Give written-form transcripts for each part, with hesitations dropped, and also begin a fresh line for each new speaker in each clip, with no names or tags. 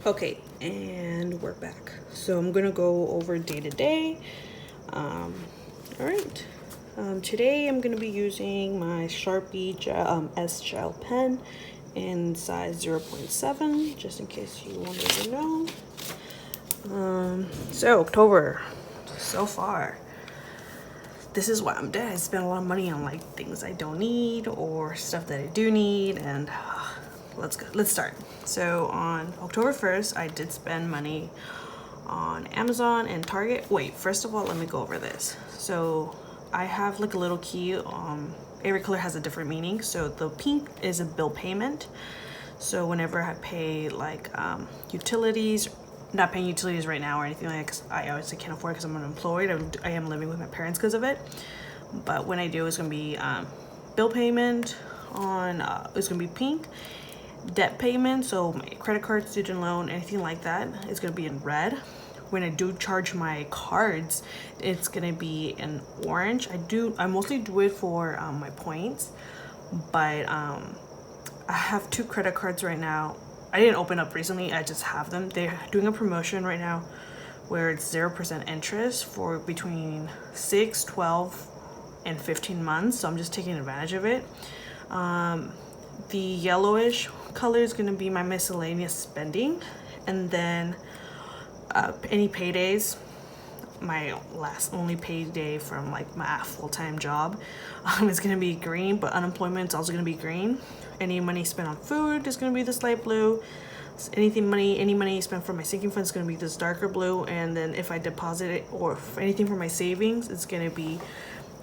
Okay, and we're back. So I'm gonna go over day to day. All right. Today I'm gonna be using my Sharpie S gel pen in size 0.7, just in case you wanted to know. So October, so far. This is what I'm doing. I spent a lot of money on like things I don't need or stuff that I do need, and let's start. So on October 1st, I did spend money on Amazon and Target. Wait, first of all, let me go over this. So I have like a little key. Every color has a different meaning. So the pink is a bill payment. So whenever I pay like utilities, not paying utilities right now or anything like that, because I obviously can't afford it because I'm unemployed. I am living with my parents because of it. But when I do, it's gonna be bill payment on. It's gonna be pink. Debt payment, so my credit card, student loan, anything like that, is gonna be in red. When I do charge my cards, it's gonna be in orange. I mostly do it for my points, but I have 2 credit cards right now. I didn't open up recently, I just have them. They're doing a promotion right now where it's 0% interest for between 6, 12, and 15 months. So I'm just taking advantage of it. The yellowish color is going to be my miscellaneous spending, and then any paydays, my only payday from like my full-time job is going to be green, but unemployment is also going to be green. Any money spent on food is going to be this light blue. Any money spent from my sinking fund is going to be this darker blue, and then if I deposit it or if anything from my savings, it's going to be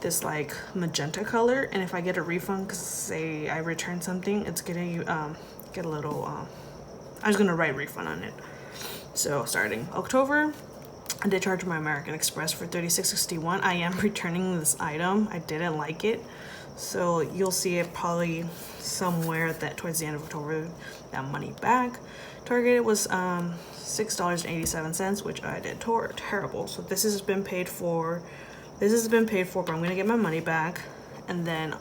this like magenta color. And if I get a refund because say I return something, it's gonna get a little I'm just gonna write refund on it. So starting October, I did charge my American Express for $36.61. I am returning this item. I didn't like it, so you'll see it probably somewhere that towards the end of October, that money back. Target was $6.87, which I did terrible. So this has been paid for. But I'm gonna get my money back. And then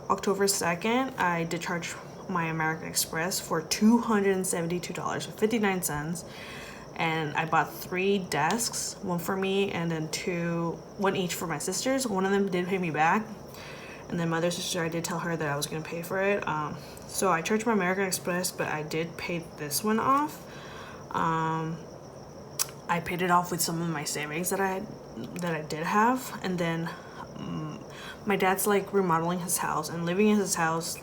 October 2nd, I did charge my American Express for $272.59. And I bought 3 desks, one for me and then one each for my sisters. One of them did pay me back. And then my other sister, I did tell her that I was gonna pay for it. So I charged my American Express, but I did pay this one off. I paid it off with some of my savings that I did have, and then my dad's like remodeling his house and living in his house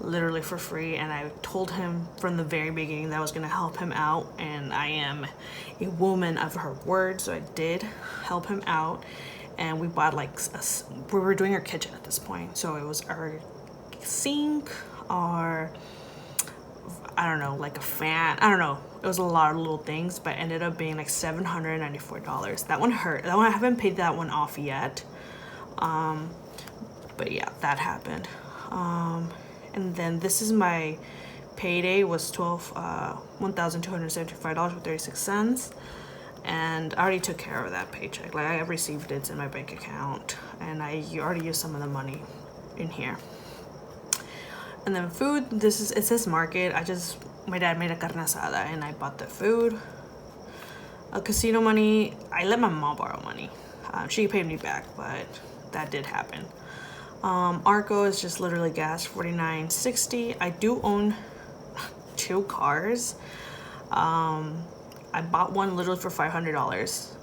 literally for free, and I told him from the very beginning that I was gonna help him out, and I am a woman of her word, so I did help him out. And we bought like we were doing our kitchen at this point, so it was our sink, our I don't know, like a fan. I don't know. It was a lot of little things, but ended up being like $794. That one hurt. That one I haven't paid that one off yet. But yeah, that happened. And then this is my payday was $1,275.36, and I already took care of that paycheck. Like I received it in my bank account, and I already used some of the money in here. And then food, it says market. My dad made a carne asada and I bought the food. Casino money, I let my mom borrow money. She paid me back, but that did happen. Arco is just literally gas, $49.60. I do own 2 cars. I bought one literally for $500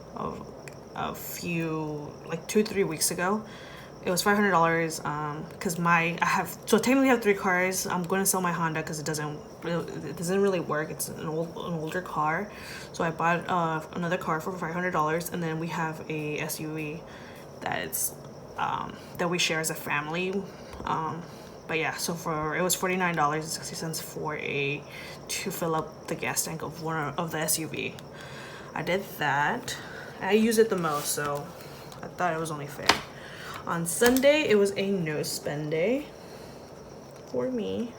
a few, like 2-3 weeks ago. It was $500 because so I technically have 3 cars. I'm going to sell my Honda because it doesn't really work. It's an older car. So I bought another car for $500, and then we have a SUV that we share as a family. But yeah, so it was $49.60 to fill up the gas tank of one of the SUV. I did that. I use it the most, so I thought it was only fair. On Sunday, it was a no spend day for me.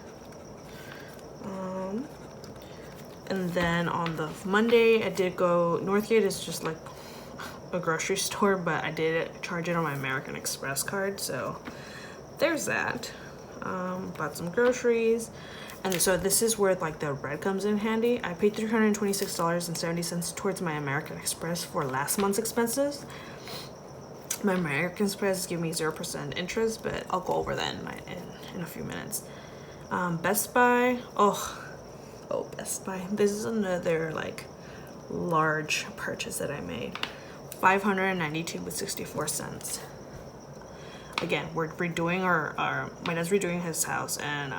And then on the Monday, I did go. Northgate is just like a grocery store, but I did charge it on my American Express card, so there's that. Bought some groceries. And so this is where like the red comes in handy. I paid $326.70 towards my American Express for last month's expenses. My American Express give me 0% interest, but I'll go over that in a few minutes. Best Buy. Oh, Best Buy. This is another like large purchase that I made. $592.64. Again, we're redoing my dad's redoing his house, and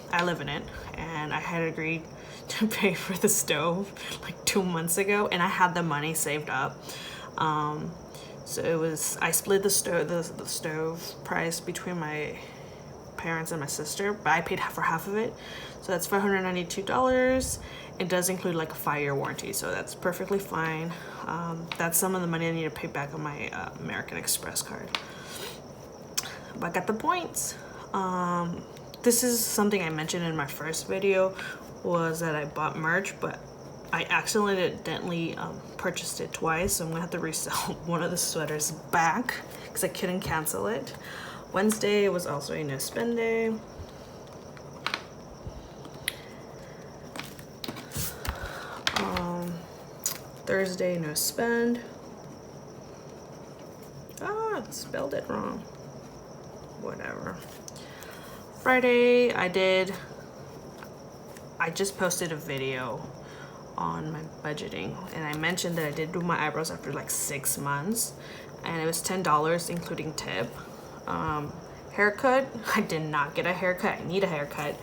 I live in it, and I had agreed to pay for the stove like 2 months ago, and I had the money saved up. So it was, I split the stove price between my parents and my sister, but I paid for half of it, so that's $592. It does include like a 5-year warranty, so that's perfectly fine. That's some of the money I need to pay back on my American Express card. But I got the points. This is something I mentioned in my first video, was that I bought merch, but I accidentally purchased it twice, so I'm gonna have to resell one of the sweaters back because I couldn't cancel it. Wednesday was also a no spend day. Thursday, no spend. I spelled it wrong. Whatever. Friday, I just posted a video on my budgeting, and I mentioned that I did do my eyebrows after like 6 months, and it was $10 including tip. Haircut, I did not get a haircut. I need a haircut,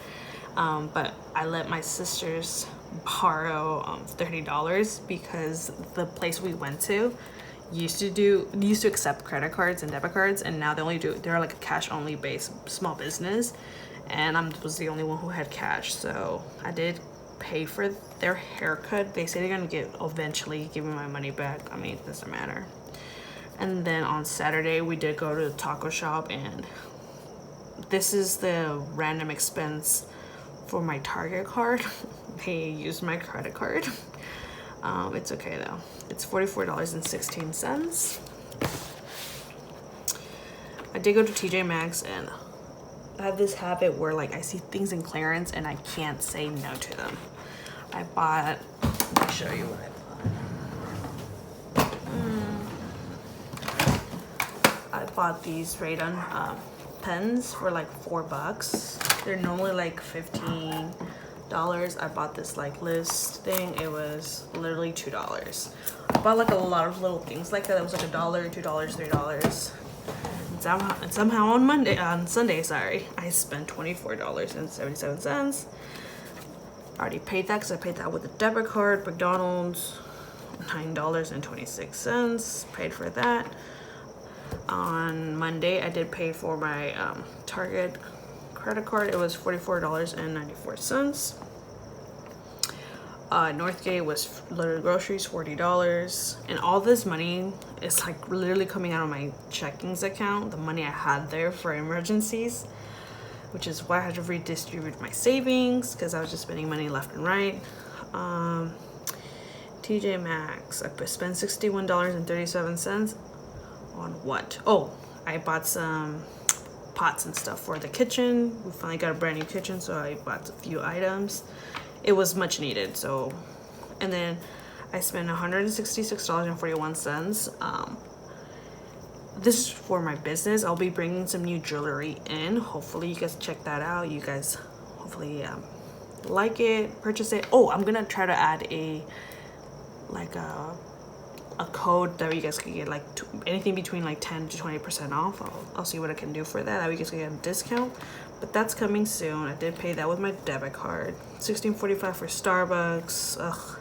but I let my sisters borrow $30 because the place we went to used to accept credit cards and debit cards, and now they're like a cash only based small business, and I was the only one who had cash, so I did pay for their haircut. They say they're gonna eventually give me my money back. I mean, it doesn't matter. And then on Saturday we did go to the taco shop, and this is the random expense for my Target card. They used my credit card. It's okay though. It's $44.16. I did go to TJ Maxx, and I have this habit where like I see things in clearance and I can't say no to them. Let me show you what I bought these Raydon pens for like $4. They're normally like $15. I bought this like list thing. It was literally $2. I bought like a lot of little things like that. It was like $1, $2, $3. And somehow on Sunday, I spent $24.77. I already paid that because I paid that with a debit card. McDonald's, $9.26. Paid for that. On Monday, I did pay for my Target credit card. It was $44.94. Northgate was literally groceries, $40, and all this money is like literally coming out of my checkings account, the money I had there for emergencies, which is why I had to redistribute my savings because I was just spending money left and right. TJ Maxx, I spent $61.37 on what? Oh, I bought some pots and stuff for the kitchen. We finally got a brand new kitchen, so I bought a few items. It was much needed. So, and then I spent $166.41. This is for my business. I'll be bringing some new jewelry in. Hopefully you guys check that out. You guys hopefully like it, purchase it. Oh, I'm gonna try to add a code that you guys can get like anything between like 10 to 20% off. I'll see what I can do for that. You guys can get a discount, but that's coming soon. I did pay that with my debit card. $16.45 for Starbucks. Ugh,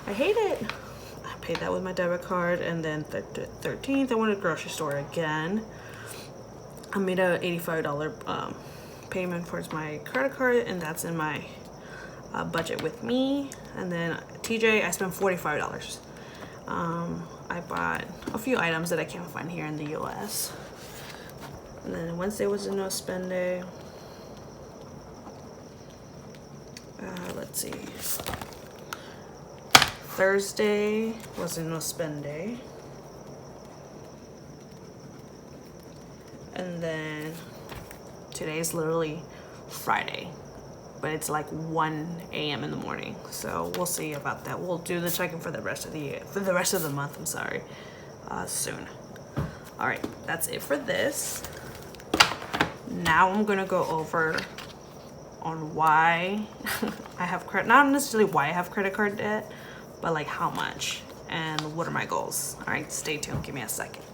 I hate it. I paid that with my debit card, and then 13th I went to the grocery store again. I made a $85 payment towards my credit card, and that's in my budget with me. And then TJ, I spent $45. I bought a few items that I can't find here in the US. And then Wednesday was a no spend day. Let's see. Thursday was a no spend day. And then today's literally Friday. but it's like 1 a.m. in the morning. So we'll see about that. We'll do the check-in for the rest of the year, for the rest of the month, I'm sorry, soon. All right, that's it for this. Now I'm gonna go over on why I have credit, not necessarily why I have credit card debt, but like how much and what are my goals. All right, stay tuned, give me a second.